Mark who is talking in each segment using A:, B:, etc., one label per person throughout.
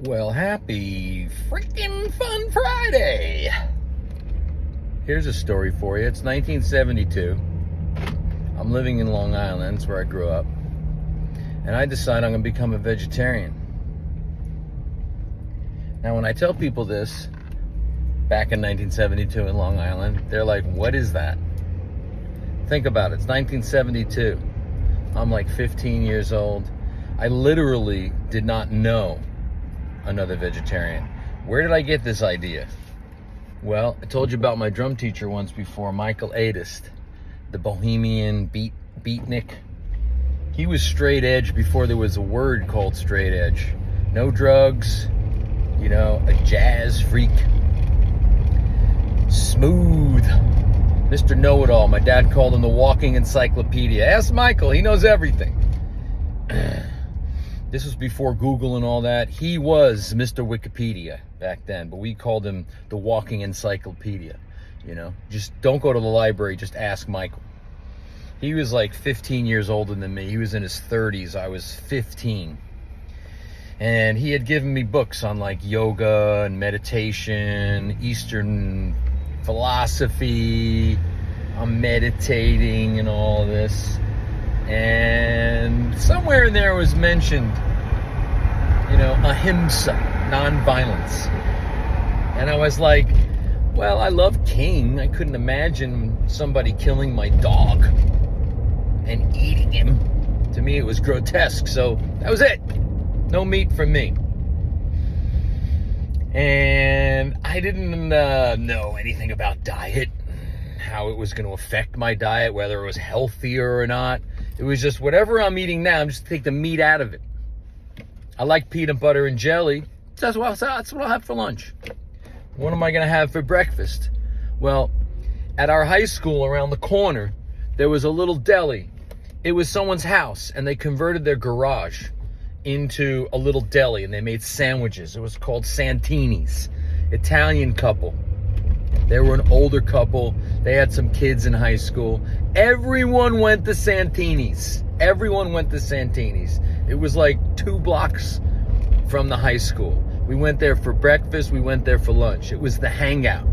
A: Well, happy freaking fun Friday! Here's a story for you. It's 1972. I'm living in Long Island, that's where I grew up. And I decide I'm going to become a vegetarian. Now, when I tell people this, back in 1972 in Long Island, they're like, what is that? Think about it. It's 1972. I'm like 15 years old. I literally did not know another vegetarian. Where did I get this idea? Well, I told you about my drum teacher once before, Michael Adist, the bohemian beatnik. He was straight edge before there was a word called straight edge. No drugs, a jazz freak. Smooth. Mr. Know-It-All. My dad called him the walking encyclopedia. Ask Michael, he knows everything. This was before Google and all that. He was Mr. Wikipedia back then, but we called him the walking encyclopedia. Just don't go to the library, just ask Michael. He was like 15 years older than me. He was in his 30s. I was 15. And he had given me books on like yoga and meditation, Eastern philosophy. I'm meditating and all this. And somewhere in there was mentioned, ahimsa, nonviolence. And I was like, well, I love King. I couldn't imagine somebody killing my dog and eating him. To me, it was grotesque. So that was it. No meat for me. And I didn't know anything about diet, how it was going to affect my diet, whether it was healthier or not. It was just whatever I'm eating now, I'm just take the meat out of it. I like peanut butter and jelly. That's what I'll have for lunch. What am I going to have for breakfast? Well, at our high school around the corner, there was a little deli. It was someone's house, and they converted their garage into a little deli, and they made sandwiches. It was called Santini's. Italian couple. They were an older couple. They had some kids in high school. Everyone went to Santini's. Everyone went to Santini's. It was like 2 blocks from the high school. We went there for breakfast. We went there for lunch. It was the hangout.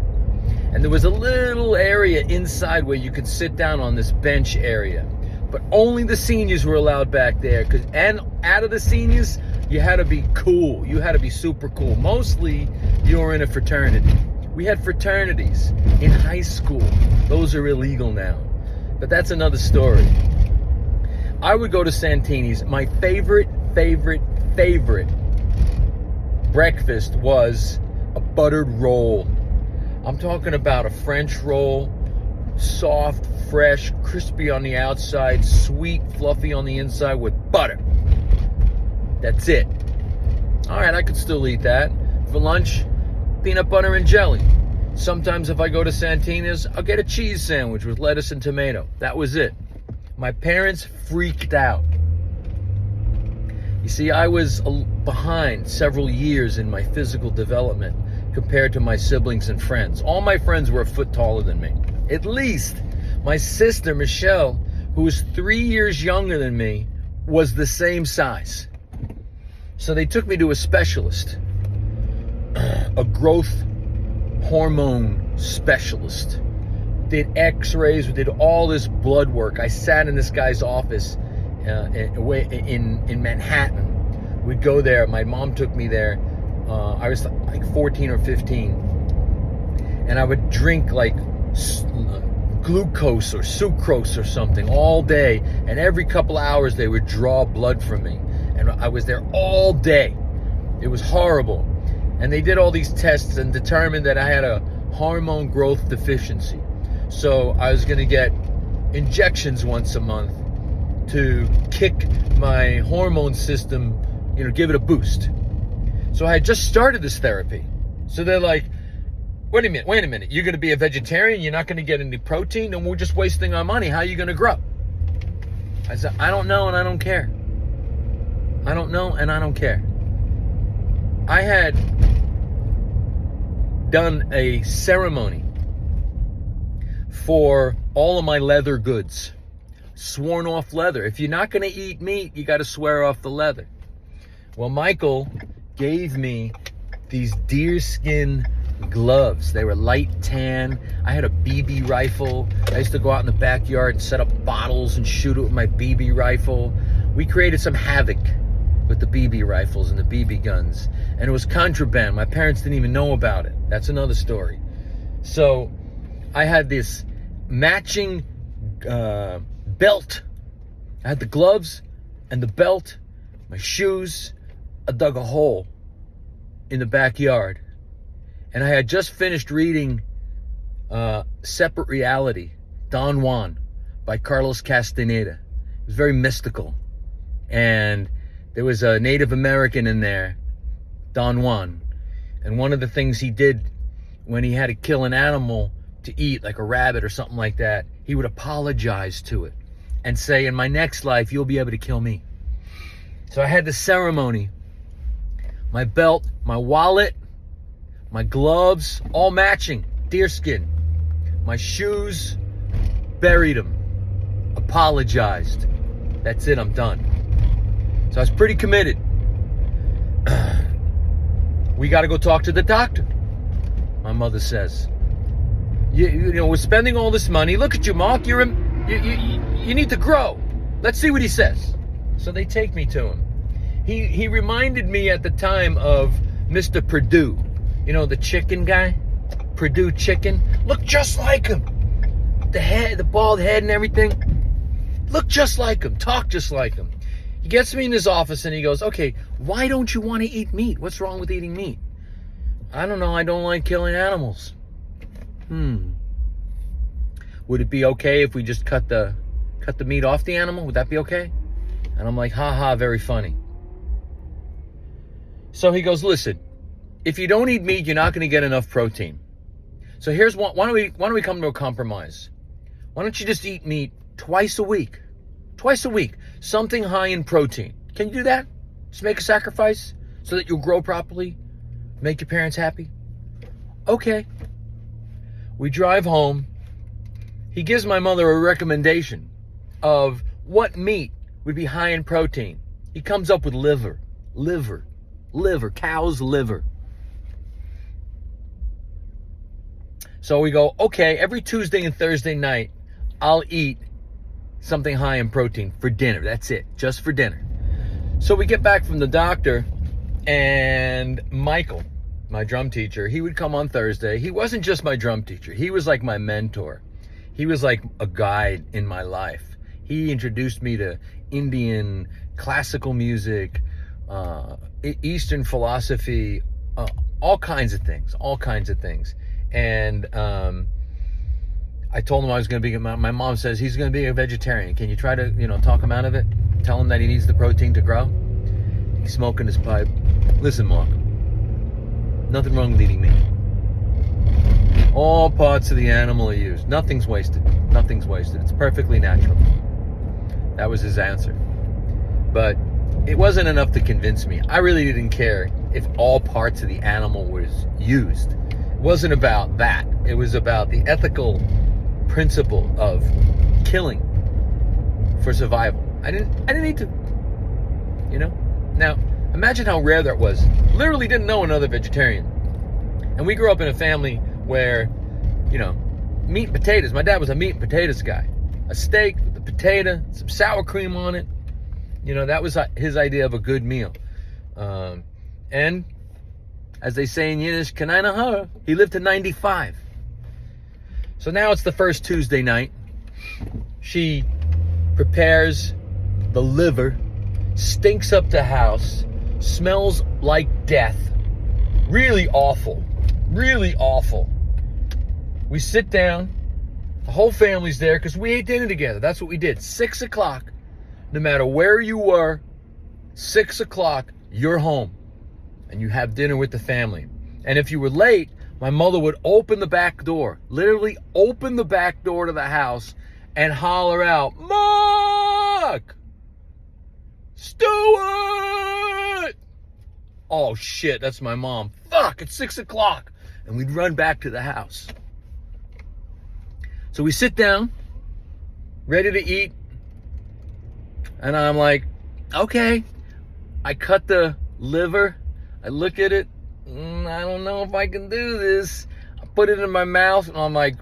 A: And there was a little area inside where you could sit down on this bench area. But only the seniors were allowed back there. And out of the seniors, you had to be cool. You had to be super cool. Mostly, you were in a fraternity. We had fraternities in high school. Those are illegal now. But that's another story. I would go to Santini's. My favorite breakfast was a buttered roll. I'm talking about a French roll, soft, fresh, crispy on the outside, sweet, fluffy on the inside with butter. That's it. All right, I could still eat that. For lunch, peanut butter and jelly. Sometimes if I go to Santina's, I'll get a cheese sandwich with lettuce and tomato. That was it. My parents freaked out. You see, I was behind several years in my physical development compared to my siblings and friends. All my friends were a foot taller than me. At least my sister, Michelle, who was 3 years younger than me, was the same size. So they took me to a specialist, a growth hormone specialist. Did x-rays, did all this blood work. I sat in this guy's office in Manhattan. We'd go there. My mom took me there. I was like 14 or 15. And I would drink like glucose or sucrose or something all day. And every couple hours they would draw blood from me. And I was there all day. It was horrible. And they did all these tests and determined that I had a hormone growth deficiency. So I was going to get injections once a month to kick my hormone system, give it a boost. So I had just started this therapy. So they're like, wait a minute. You're going to be a vegetarian? You're not going to get any protein? And we're just wasting our money. How are you going to grow? I said, I don't know and I don't care. I don't know and I don't care. I had done a ceremony for all of my leather goods. Sworn off leather. If you're not going to eat meat, you got to swear off the leather. Well, Michael gave me these deerskin gloves. They were light tan. I had a BB rifle. I used to go out in the backyard and set up bottles and shoot it with my BB rifle. We created some havoc with the BB rifles and the BB guns. And it was contraband. My parents didn't even know about it. That's another story. So I had this matching belt. I had the gloves and the belt, my shoes. I dug a hole in the backyard. And I had just finished reading Separate Reality, Don Juan, by Carlos Castaneda. It was very mystical. And there was a Native American in there, Don Juan. And one of the things he did when he had to kill an animal to eat, like a rabbit or something like that, he would apologize to it and say, in my next life, you'll be able to kill me. So I had the ceremony. My belt, my wallet, my gloves, all matching, deerskin. My shoes, buried them. Apologized. That's it, I'm done. So I was pretty committed. We got to go talk to the doctor, my mother says. You know, we're spending all this money. Look at you, Mark. You need to grow. Let's see what he says. So they take me to him. He reminded me at the time of Mr. Purdue. You know, the chicken guy? Purdue Chicken. Look just like him. The head, the bald head and everything. Look just like him. Talk just like him. He gets me in his office and he goes, okay, why don't you want to eat meat? What's wrong with eating meat? I don't know. I don't like killing animals. Would it be okay if we just cut the meat off the animal? Would that be okay? And I'm like, ha, very funny. So he goes, listen, if you don't eat meat, you're not going to get enough protein. So here's one. Why don't we come to a compromise? Why don't you just eat meat twice a week? Twice a week. Something high in protein. Can you do that? Just make a sacrifice so that you'll grow properly? Make your parents happy? Okay. We drive home. He gives my mother a recommendation of what meat would be high in protein. He comes up with liver, cow's liver. So we go, okay, every Tuesday and Thursday night, I'll eat something high in protein for dinner. That's it, just for dinner. So we get back from the doctor, and Michael, my drum teacher, he would come on Thursday. He wasn't just my drum teacher. He was like my mentor. He was like a guide in my life. He introduced me to Indian classical music, Eastern philosophy, all kinds of things. And I told him I was going to be, my mom says he's going to be a vegetarian. Can you try to, talk him out of it? Tell him that he needs the protein to grow? He's smoking his pipe. Listen, Mark, nothing wrong with eating meat. All parts of the animal are used. Nothing's wasted. It's perfectly natural. That was his answer. But it wasn't enough to convince me. I really didn't care if all parts of the animal was used. It wasn't about that. It was about the ethical principle of killing for survival. I didn't need to. Now, imagine how rare that was. Literally didn't know another vegetarian. And we grew up in a family where, meat and potatoes. My dad was a meat and potatoes guy. A steak with a potato, some sour cream on it. That was his idea of a good meal. And as they say in Yiddish, Kanina Hara, he lived to 95. So now it's the first Tuesday night. She prepares the liver, stinks up the house, smells like death. Really awful. We sit down, the whole family's there because we ate dinner together. That's what we did. 6 o'clock, no matter where you were, 6 o'clock, you're home and you have dinner with the family. And if you were late, my mother would open the back door, literally open the back door to the house and holler out, Mark! Stuart! Oh shit, that's my mom. Fuck, it's 6 o'clock. And we'd run back to the house. So we sit down, ready to eat. And I'm like, okay. I cut the liver. I look at it, I don't know if I can do this. I put it in my mouth, and I'm like,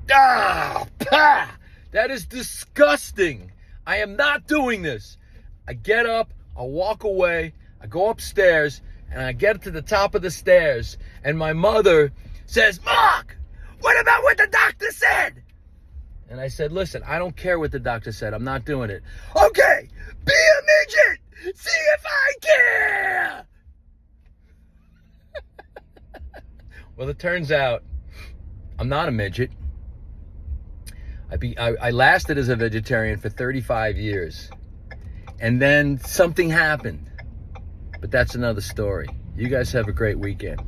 A: pah! That is disgusting. I am not doing this. I get up, I walk away, I go upstairs, and I get to the top of the stairs, and my mother says, Mark, what about what the doctor said? And I said, listen, I don't care what the doctor said. I'm not doing it. Okay, be a midget. See if I care. Well, it turns out I'm not a midget. I lasted as a vegetarian for 35 years. And then something happened. But that's another story. You guys have a great weekend.